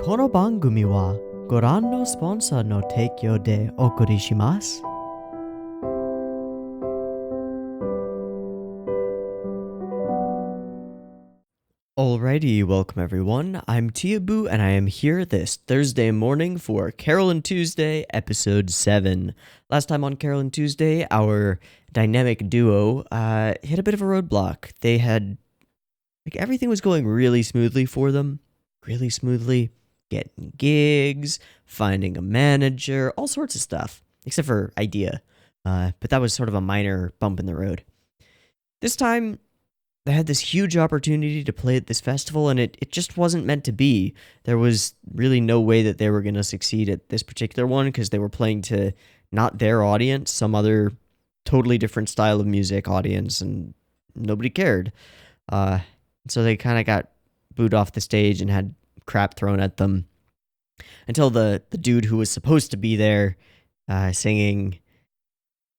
この番組はご覧のスポンサーの提供でお送りします。Alrighty, welcome everyone. I'm Teeaboo and I am here this Thursday morning for Carole and Tuesday, episode 7. Last time on Carole and Tuesday, our dynamic duo hit a bit of a roadblock. They had, everything was going really smoothly for them. Really smoothly. Getting gigs, finding a manager, all sorts of stuff. Except for idea. But that was sort of a minor bump in the road. This time, they had this huge opportunity to play at this festival, and it just wasn't meant to be. There was really no way that they were going to succeed at this particular one, because they were playing to not their audience, some other totally different style of music audience, and nobody cared. So they kind of got booed off the stage and had crap thrown at them, until the dude who was supposed to be there singing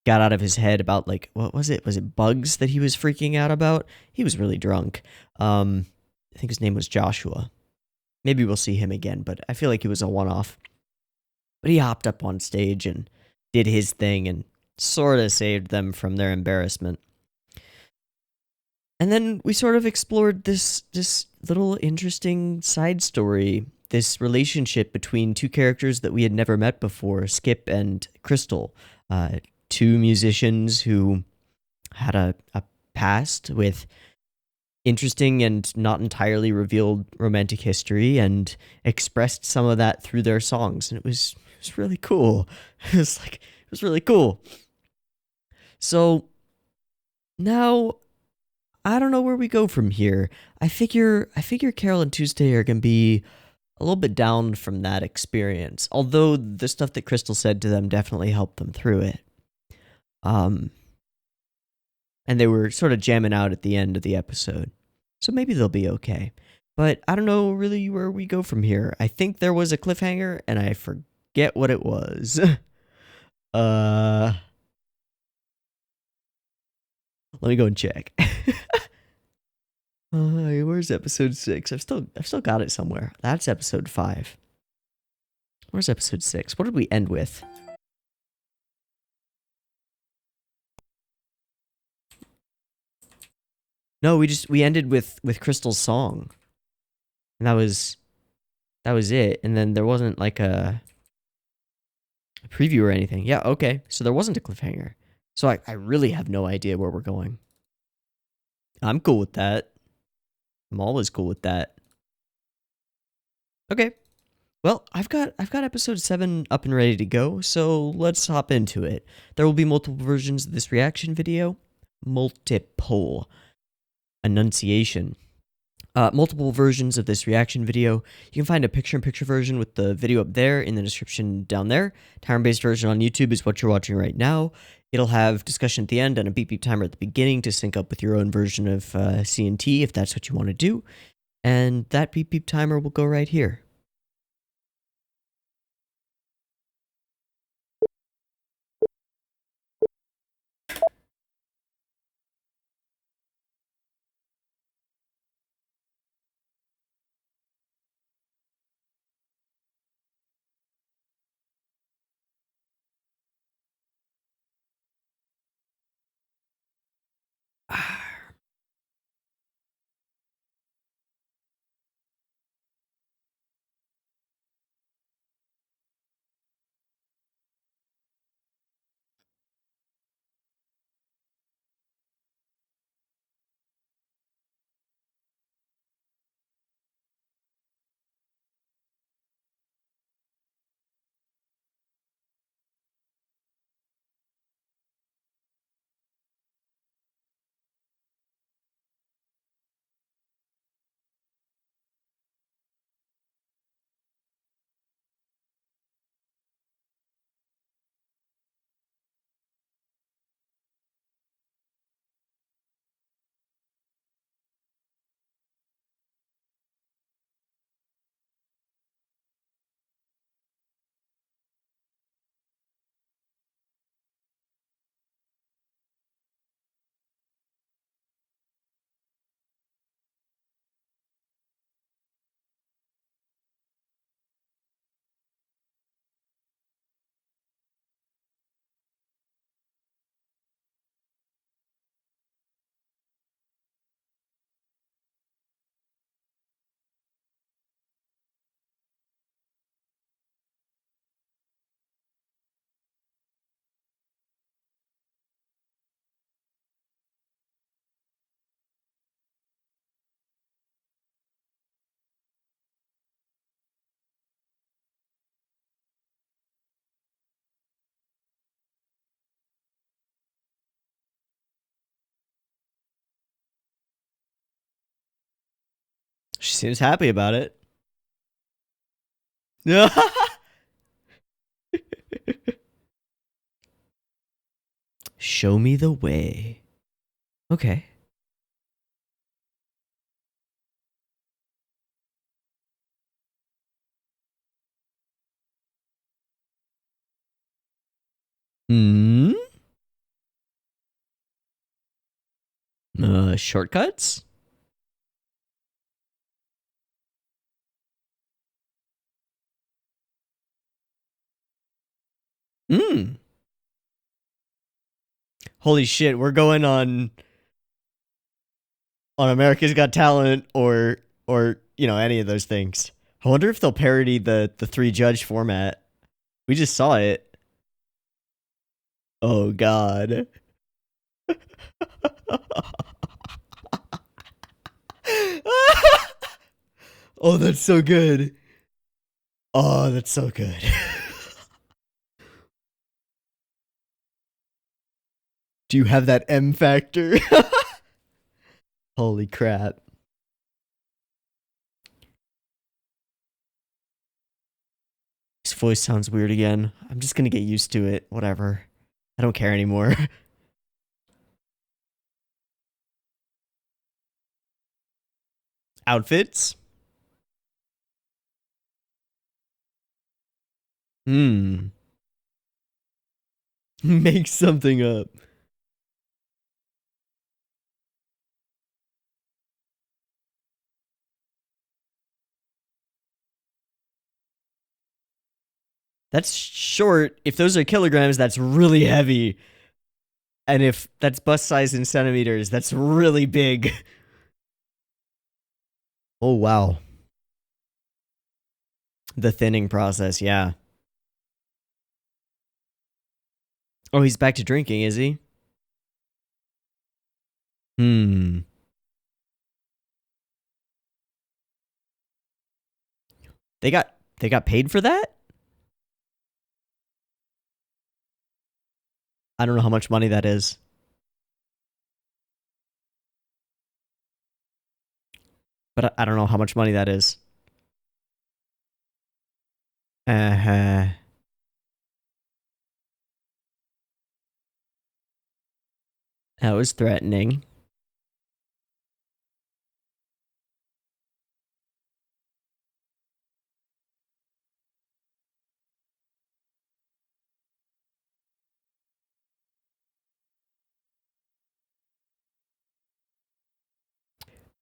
got out of his head about, what was it? Was it bugs that he was freaking out about? He was really drunk. I think his name was Joshua. Maybe we'll see him again, but I feel like he was a one-off. But he hopped up on stage and did his thing and sort of saved them from their embarrassment. And then we sort of explored this little interesting side story, this relationship between two characters that we had never met before, Skip and Crystal. Two musicians who had a past with interesting and not entirely revealed romantic history, and expressed some of that through their songs, and it was really cool. It was really cool. So now I don't know where we go from here. I figure Carole and Tuesday are gonna be a little bit down from that experience, although the stuff that Crystal said to them definitely helped them through it. And they were sort of jamming out at the end of the episode. So maybe they'll be okay. But I don't know really where we go from here. I think there was a cliffhanger, and I forget what it was. Let me go and check. Where's episode 6? I've still got it somewhere. That's episode 5. Where's episode 6? What did we end with? No, we ended with Crystal's song. And that was it. And then there wasn't like a preview or anything. Yeah, okay. So there wasn't a cliffhanger. So I really have no idea where we're going. I'm cool with that. I'm always cool with that. Okay. Well, I've got episode 7 up and ready to go, so let's hop into it. There will be multiple versions of this reaction video. Multiple. Enunciation. Multiple versions of this reaction video. You can find a picture-in-picture version with the video up there in the description down there. Timer-based version on YouTube is what you're watching right now. It'll have discussion at the end and a beep-beep timer at the beginning to sync up with your own version of C&T if that's what you want to do. And that beep-beep timer will go right here. She seems happy about it. Yeah. Show me the way. Okay. Hmm. Shortcuts? Hmm. Holy shit, we're going on America's Got Talent or any of those things. I wonder if they'll parody the three judge format. We just saw it. Oh god. Oh, that's so good. Oh, that's so good. Do you have that M factor? Holy crap. His voice sounds weird again. I'm just gonna get used to it. Whatever. I don't care anymore. Outfits? Hmm. Make something up. That's short. If those are kilograms, that's really heavy. And if that's bust size in centimeters, that's really big. Oh, wow. The thinning process, yeah. Oh, he's back to drinking, is he? Hmm. They got paid for that? I don't know how much money that is. But I don't know how much money that is. Uh-huh. That was threatening.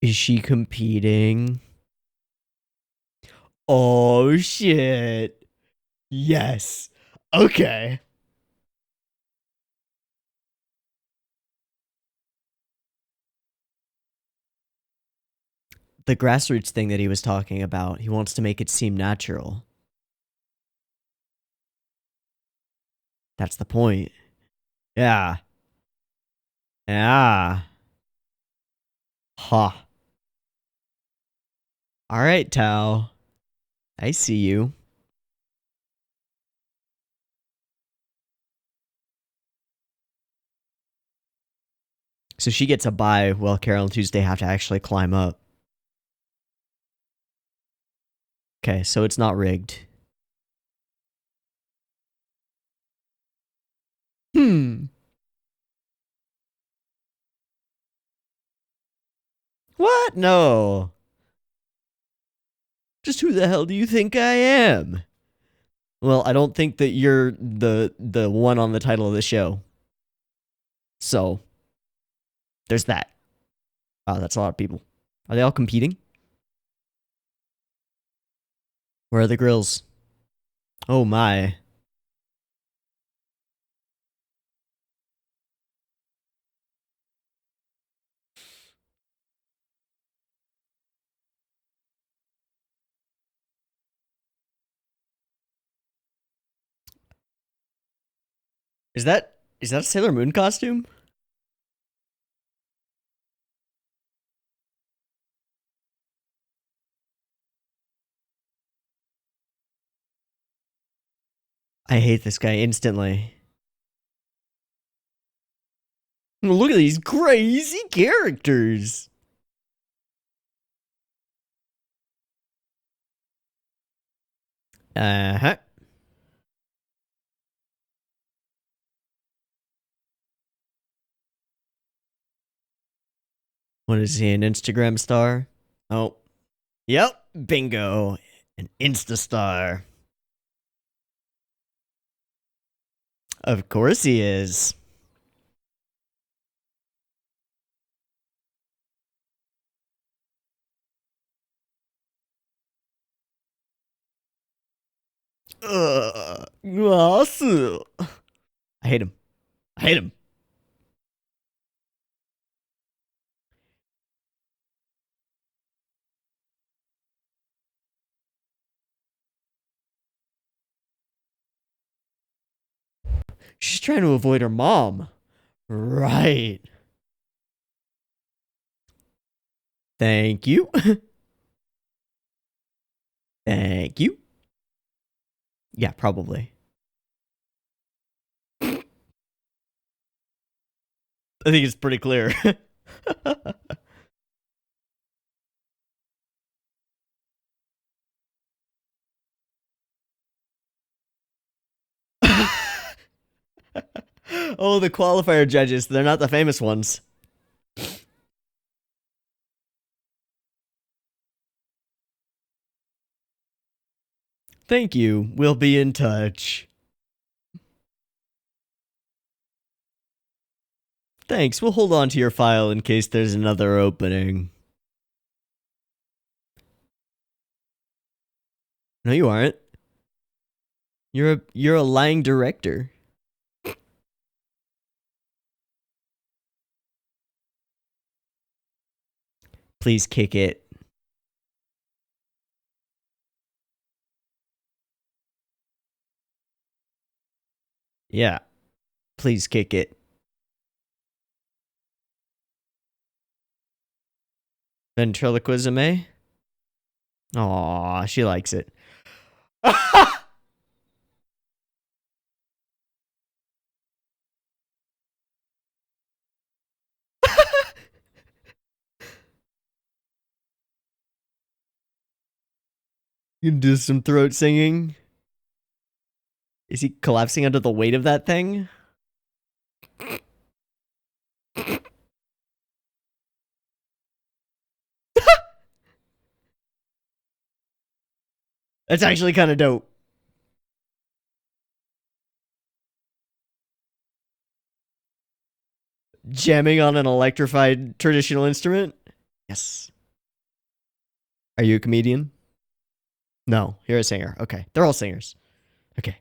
Is she competing? Oh, shit. Yes. Okay. The grassroots thing that he was talking about, he wants to make it seem natural. That's the point. Yeah. Yeah. Ha. Huh. All right, Tao. I see you. So she gets a bye while Carole and Tuesday have to actually climb up. Okay, so it's not rigged. Hmm. What? No. Just who the hell do you think I am? Well, I don't think that you're the one on the title of the show. So, there's that. Wow, that's a lot of people. Are they all competing? Where are the grills? Oh my. Is that a Sailor Moon costume? I hate this guy instantly. Look at these crazy characters. Uh-huh. What is he, an Instagram star? Oh. Yep. Bingo. An Insta star. Of course he is. Awesome. I hate him. I hate him. She's trying to avoid her mom. Right. Thank you. Thank you. Yeah, probably. I think it's pretty clear. Oh, the qualifier judges. They're not the famous ones. Thank you. We'll be in touch. Thanks. We'll hold on to your file in case there's another opening. No, you aren't. You're a lying director. Please kick it. Yeah. Please kick it. Ventriloquism, eh? Aw, she likes it. You can do some throat singing. Is he collapsing under the weight of that thing? That's actually kind of dope. Jamming on an electrified traditional instrument? Yes. Are you a comedian? No, you're a singer. Okay. They're all singers. Okay.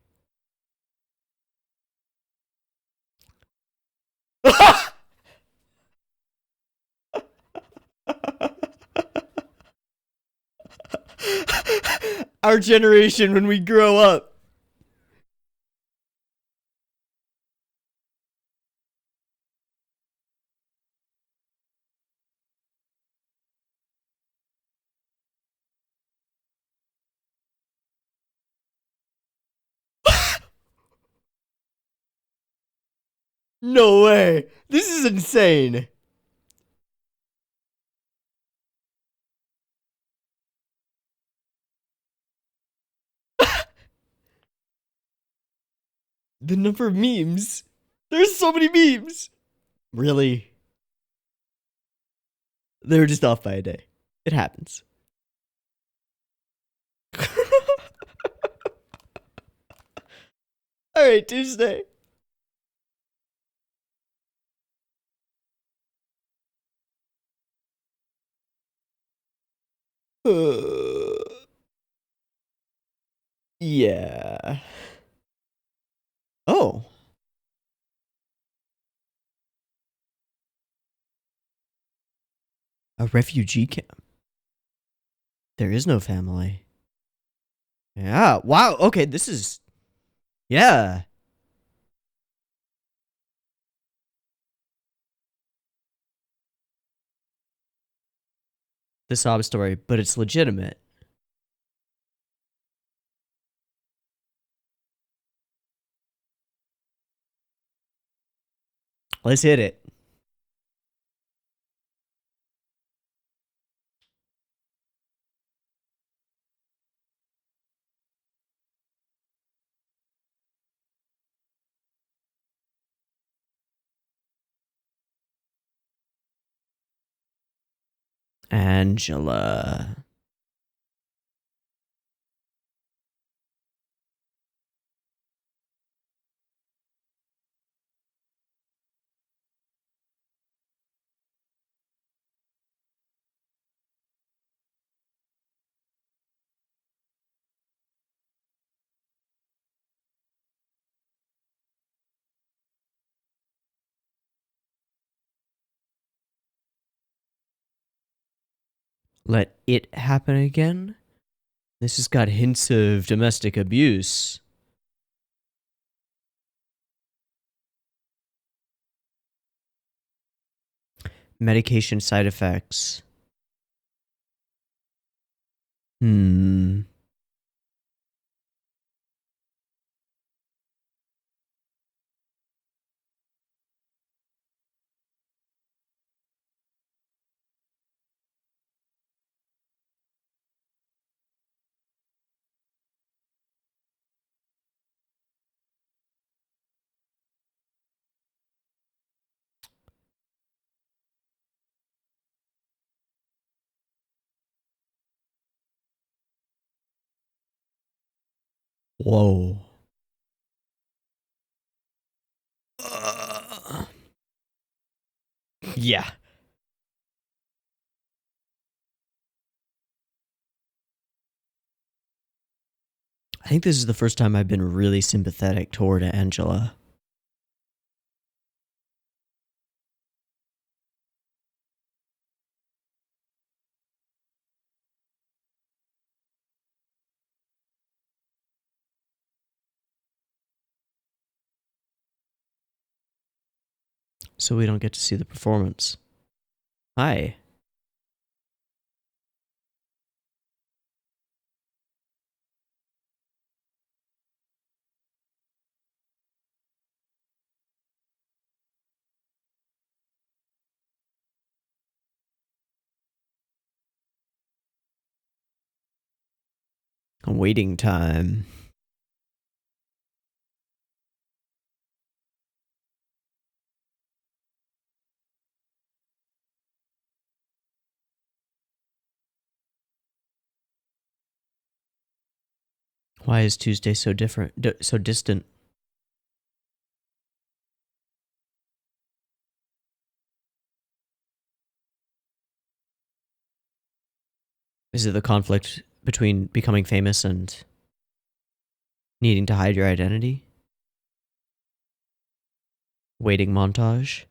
Our generation when we grow up. No way. This is insane. The number of memes. There's so many memes. Really? They were just off by a day. It happens. All right, Tuesday. Yeah. Oh, a refugee camp. There is no family. Yeah. Wow. Okay, this is. Yeah. The sob story, but it's legitimate. Let's hit it. Angela. Let it happen again? This has got hints of domestic abuse. Medication side effects. Hmm. Whoa. Yeah. I think this is the first time I've been really sympathetic toward Angela. So we don't get to see the performance. Hi. Waiting time. Why is Tuesday so different, so distant? Is it the conflict between becoming famous and needing to hide your identity? Waiting montage?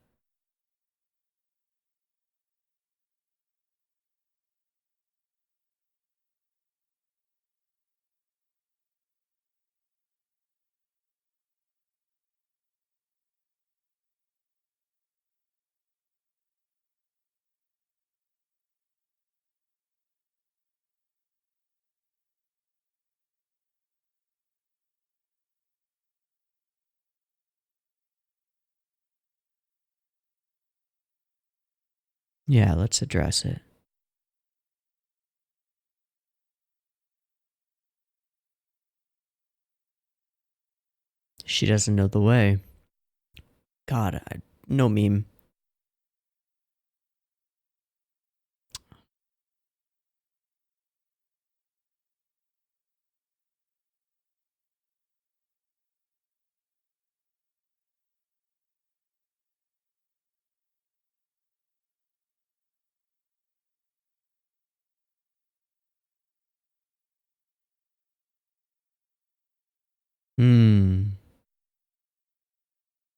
Yeah, let's address it. She doesn't know the way. God, no meme.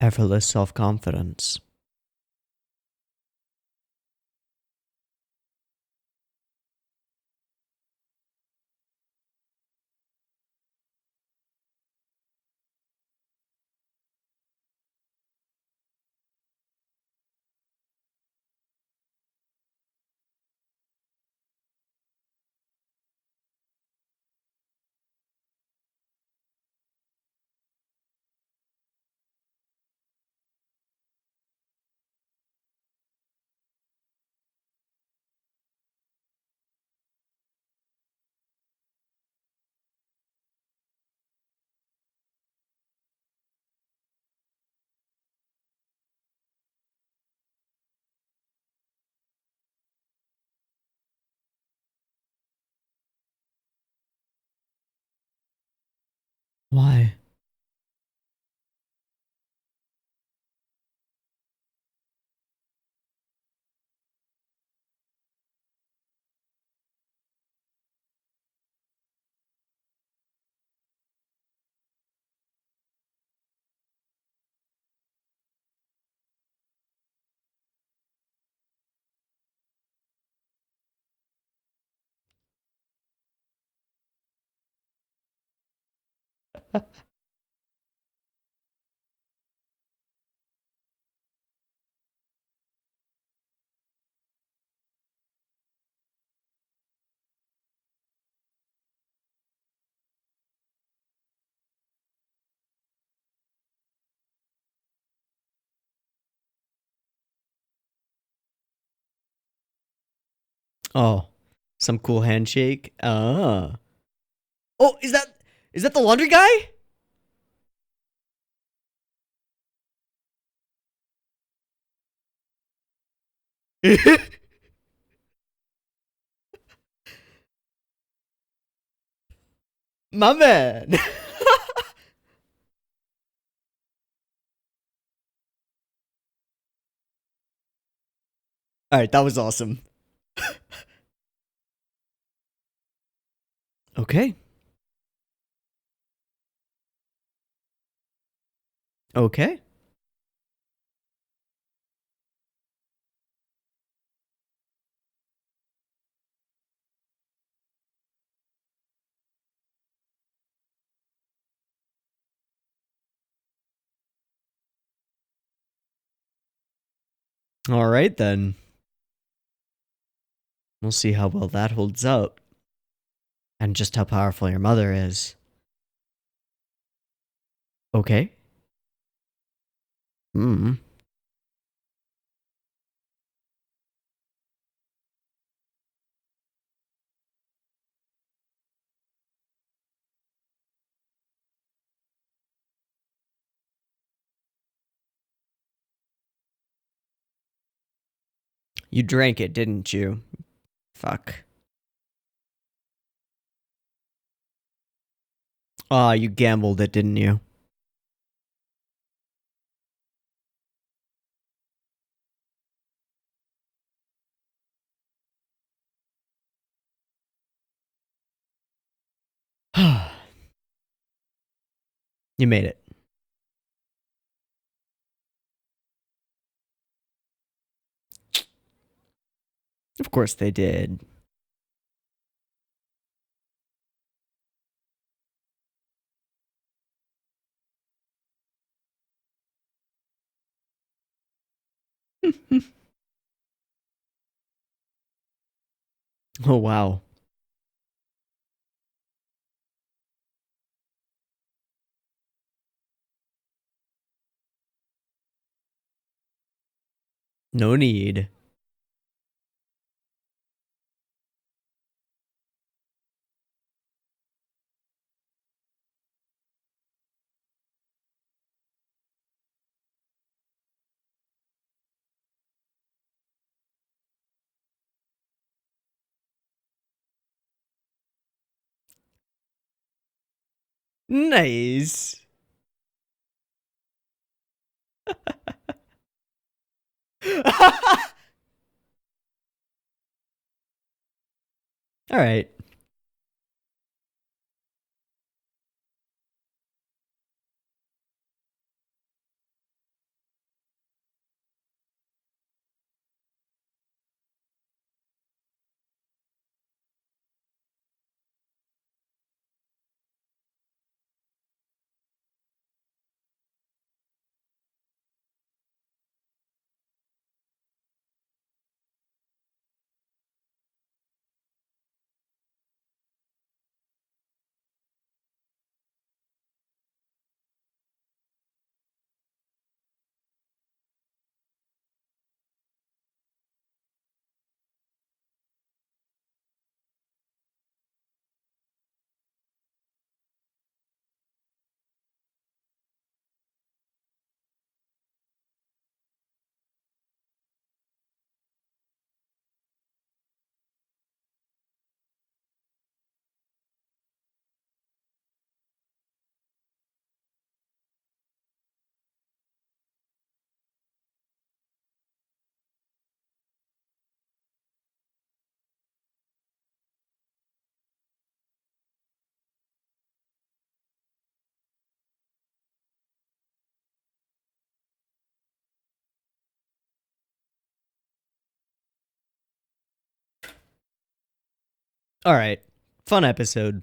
Effortless self-confidence. Why? Oh, some cool handshake. Oh, is that the laundry guy? My man. All right, that was awesome. Okay. Okay. All right then. We'll see how well that holds up and just how powerful your mother is. Okay. Hmm. You drank it, didn't you? Fuck. Ah, you gambled it, didn't you? You made it. Of course they did. Oh, wow. No need. Nice. All right. All right, fun episode.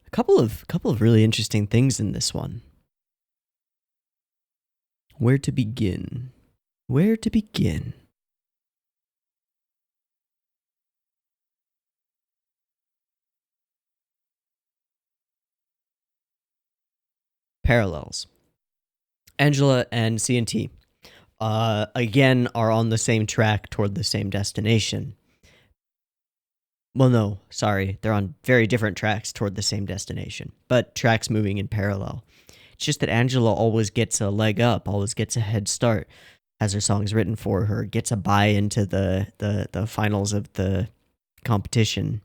A couple of really interesting things in this one. Where to begin? Where to begin? Parallels. Angela and C&T again are on the same track toward the same destination. Well, no, sorry, they're on very different tracks toward the same destination, but tracks moving in parallel. It's just that Angela always gets a leg up, always gets a head start, has her songs written for her, gets a buy into the finals of the competition,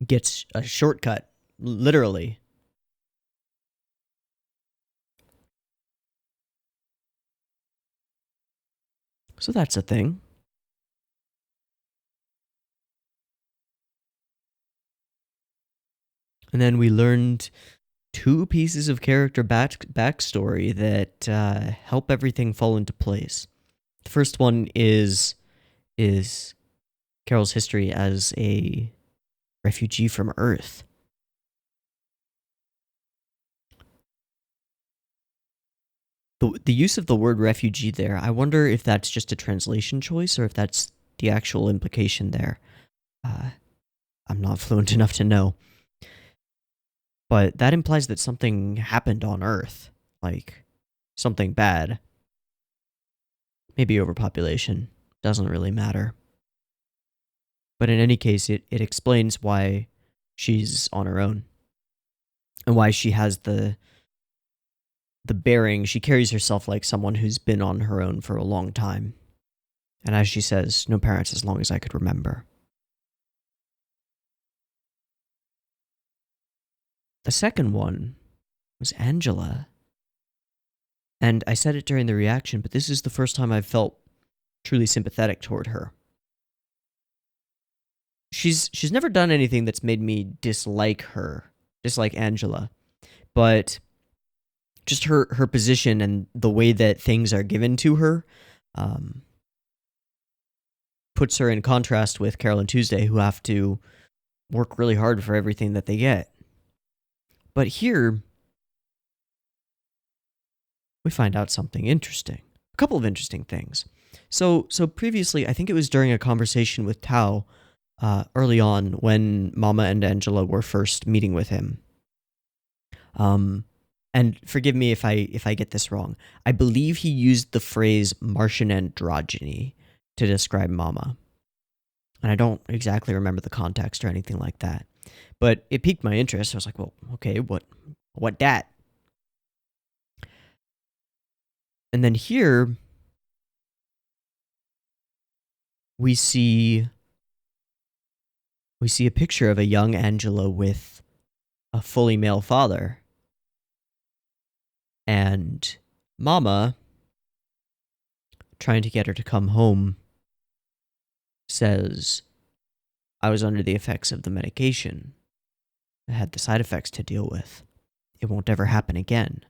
gets a shortcut, literally. So that's a thing. And then we learned two pieces of character backstory that help everything fall into place. The first one is Carole's history as a refugee from Earth. The use of the word refugee there, I wonder if that's just a translation choice or if that's the actual implication there. I'm not fluent enough to know. But that implies that something happened on Earth. Like, something bad. Maybe overpopulation. Doesn't really matter. But in any case, it explains why she's on her own. And why she has the bearing. She carries herself like someone who's been on her own for a long time. And as she says, no parents as long as I could remember. The second one was Angela. And I said it during the reaction, but this is the first time I've felt truly sympathetic toward her. She's never done anything that's made me dislike her, dislike Angela, but just her position and the way that things are given to her puts her in contrast with Carole and Tuesday, who have to work really hard for everything that they get. But here, we find out something interesting. A couple of interesting things. So previously, I think it was during a conversation with Tao early on when Mama and Angela were first meeting with him. And forgive me if I get this wrong. I believe he used the phrase Martian androgyny to describe Mama. And I don't exactly remember the context or anything like that. But it piqued my interest. I was like, well, okay, what dat? And then here we see a picture of a young Angela with a fully male father. And Mama, trying to get her to come home, says, I was under the effects of the medication. I had the side effects to deal with. It won't ever happen again.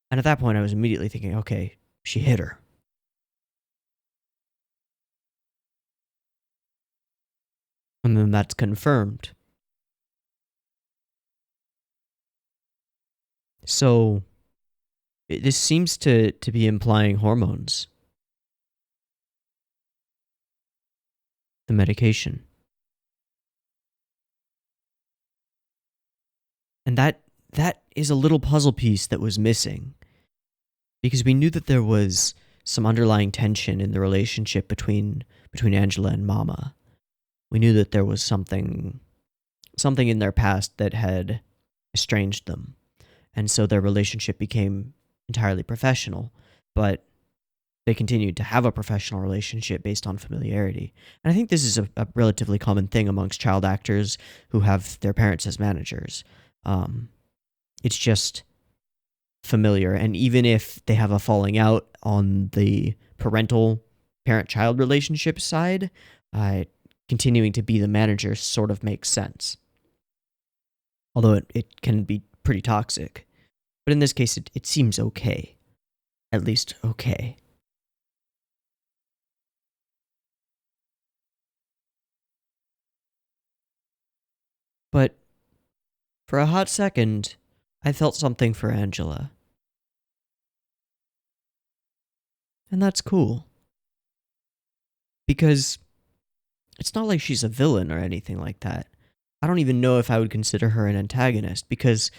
And at that point, I was immediately thinking, okay, she hit her. And then that's confirmed. So, this seems to be implying hormones. The medication. And that is a little puzzle piece that was missing. Because we knew that there was some underlying tension in the relationship between Angela and Mama. We knew that there was something in their past that had estranged them. And so their relationship became entirely professional, but they continued to have a professional relationship based on familiarity. And I think this is a relatively common thing amongst child actors who have their parents as managers. It's just familiar. And even if they have a falling out on the parental parent-child relationship side, continuing to be the manager sort of makes sense. Although it can be pretty toxic. But in this case, it seems okay. At least okay. But for a hot second, I felt something for Angela. And that's cool. Because it's not like she's a villain or anything like that. I don't even know if I would consider her an antagonist because,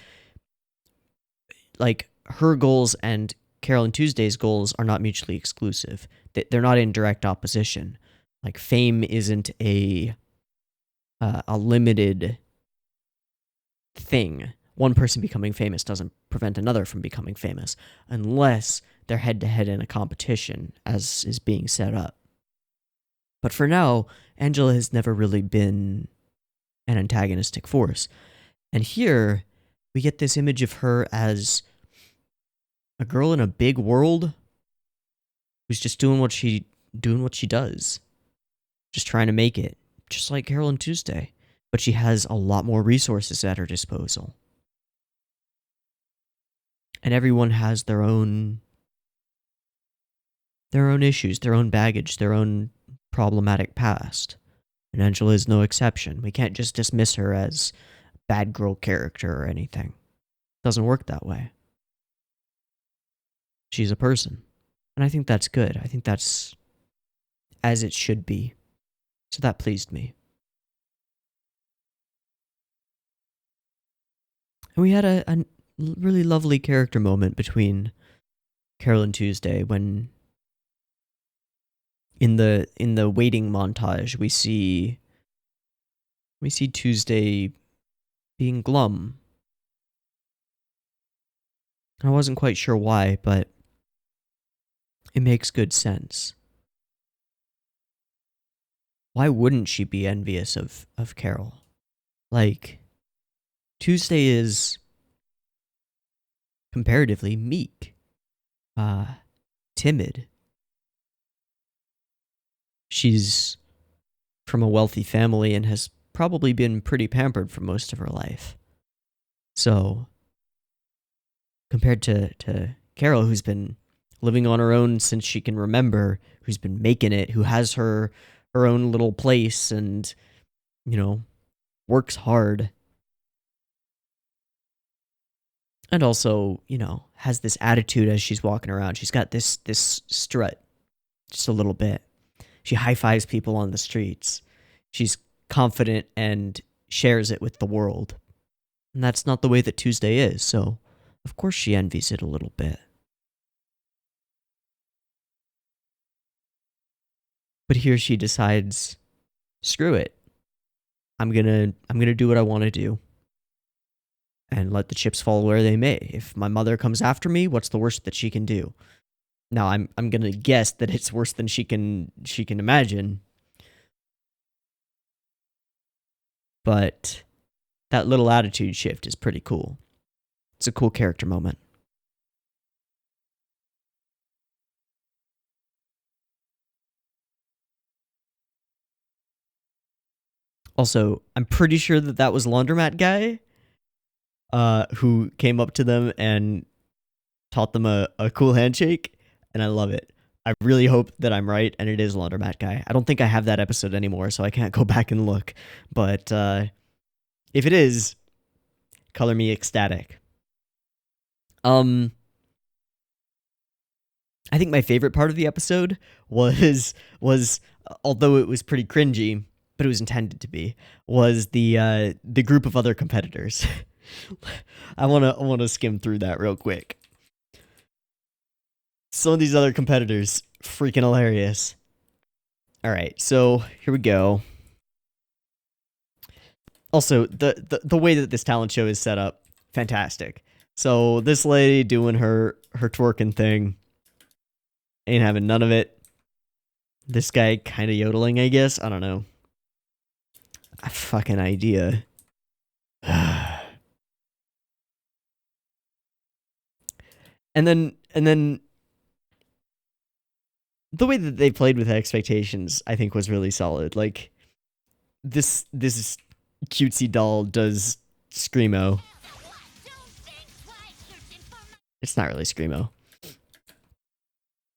like, her goals and Carole and Tuesday's goals are not mutually exclusive. They're not in direct opposition. Like, fame isn't a limited thing. One person becoming famous doesn't prevent another from becoming famous unless they're head-to-head in a competition, as is being set up. But for now, Angela has never really been an antagonistic force. And here, we get this image of her as a girl in a big world who's just doing what she does. Just trying to make it. Just like Carole and Tuesday. But she has a lot more resources at her disposal. And everyone has their own issues, their own baggage, their own problematic past. And Angela is no exception. We can't just dismiss her as a bad girl character or anything. It doesn't work that way. She's a person. And I think that's good. I think that's as it should be. So that pleased me. And we had a really lovely character moment between Carole and Tuesday when in the waiting montage we see Tuesday being glum. I wasn't quite sure why, but it makes good sense. Why wouldn't she be envious of Carole? Like, Tuesday is comparatively meek, timid. She's from a wealthy family and has probably been pretty pampered for most of her life. So, compared to Carole, who's been living on her own since she can remember, who's been making it, who has her own little place and, works hard. And also, has this attitude as she's walking around. She's got this strut, just a little bit. She high-fives people on the streets. She's confident and shares it with the world. And that's not the way that Tuesday is, so of course she envies it a little bit. But here she decides, screw it. I'm gonna do what I want to do. And let the chips fall where they may. If my mother comes after me, what's the worst that she can do? Now I'm gonna guess that it's worse than she can imagine. But that little attitude shift is pretty cool. It's a cool character moment. Also, I'm pretty sure that was Laundromat Guy, who came up to them and taught them a cool handshake, and I love it. I really hope that I'm right, and it is Laundromat Guy. I don't think I have that episode anymore, so I can't go back and look. But if it is, color me ecstatic. I think my favorite part of the episode was although it was pretty cringy, but it was intended to be, was the group of other competitors. I wanna skim through that real quick. Some of these other competitors, freaking hilarious. All right, so here we go. Also, the way that this talent show is set up, fantastic. So this lady doing her twerking thing, ain't having none of it. This guy kind of yodeling, I guess. I don't know. A fucking idea. and then the way that they played with expectations, I think, was really solid. Like, this cutesy doll does Screamo. It's not really Screamo.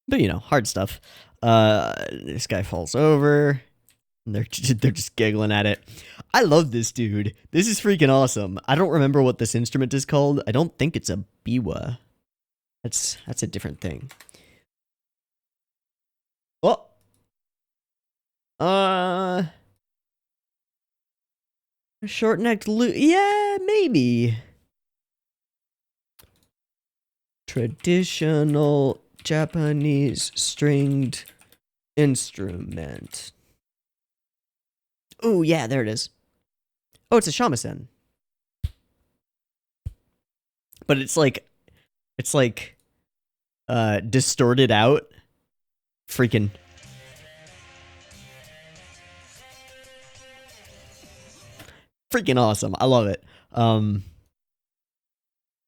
But, hard stuff. This guy falls over. And they're just giggling at it. I love this dude. This is freaking awesome. I don't remember what this instrument is called. I don't think it's a biwa. That's a different thing. Oh. Short-necked lute. Yeah, maybe. Traditional Japanese stringed instrument. Oh, yeah, there it is. Oh, it's a shamisen. But it's like distorted out. Freaking awesome. I love it.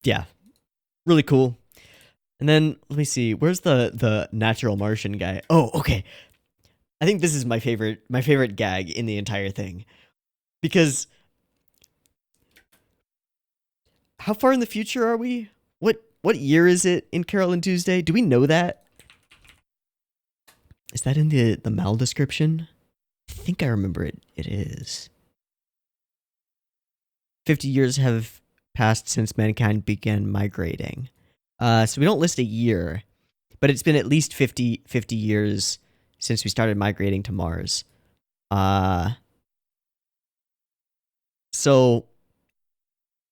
Yeah. Really cool. And then let me see. Where's the natural Martian guy? Oh, okay. I think this is my favorite gag in the entire thing. Because how far in the future are we? What year is it in Carole and Tuesday? Do we know that? Is that in the mal description? I think I remember it is. 50 years have passed since mankind began migrating. So we don't list a year, but it's been at least 50 years since we started migrating to Mars. So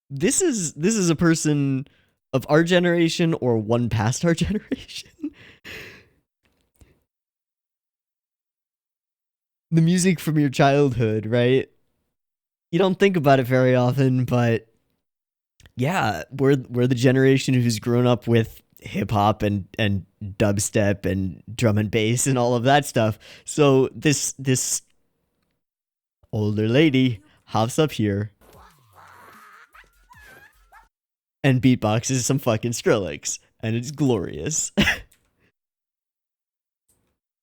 this is a person of our generation or one past our generation. The music from your childhood, right? You don't think about it very often, but yeah, we're the generation who's grown up with hip hop and dubstep and drum and bass and all of that stuff. So this older lady hops up here and beatboxes some fucking Skrillex, and it's glorious.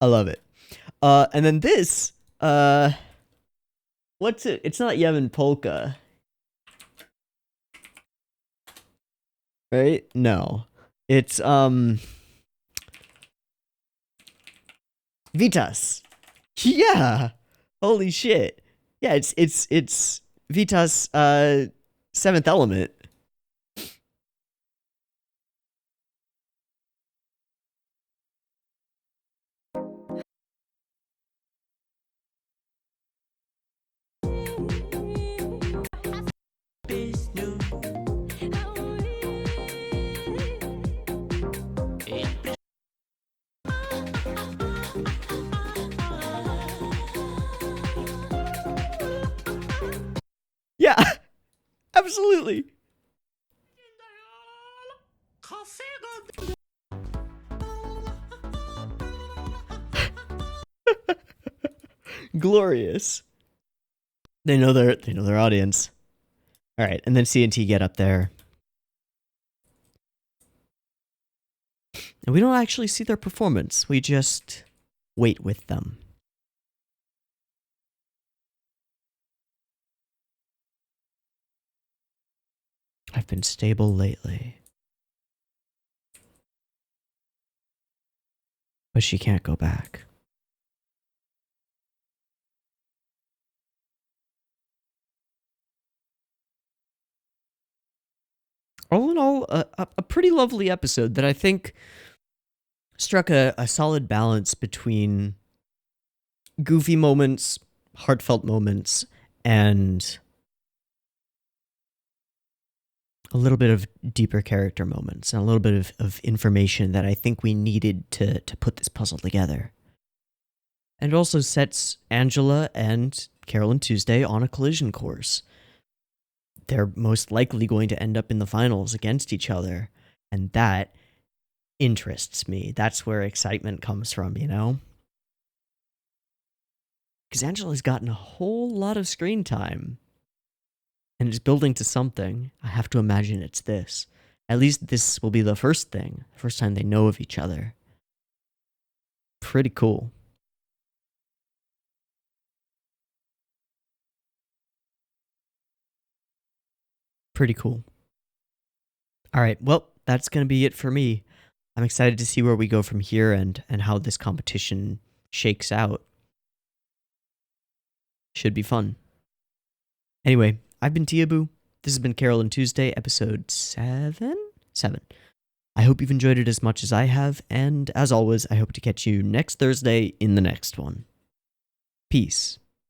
I love it. And then this, what's it? It's not Yemen Polka, right? No, it's Vitas. Yeah, holy shit. Yeah, it's Vitas Seventh Element. Yeah, absolutely. Glorious. They know their audience. All right, and then C&T get up there. And we don't actually see their performance. We just wait with them. I've been stable lately. But she can't go back. All in all, a pretty lovely episode that I think struck a solid balance between goofy moments, heartfelt moments, and a little bit of deeper character moments, and a little bit of information that I think we needed to put this puzzle together. And it also sets Angela and Carole and Tuesday on a collision course. They're most likely going to end up in the finals against each other, and that interests me. That's where excitement comes from, you know? Because Angela's gotten a whole lot of screen time. And it's building to something. I have to imagine it's this. At least this will be the first thing. The first time they know of each other. Pretty cool. Pretty cool. All right, well, that's going to be it for me. I'm excited to see where we go from here and how this competition shakes out. Should be fun. Anyway, I've been Teeaboo. This has been Carole and Tuesday, episode 7? 7. I hope you've enjoyed it as much as I have, and as always, I hope to catch you next Thursday in the next one. Peace.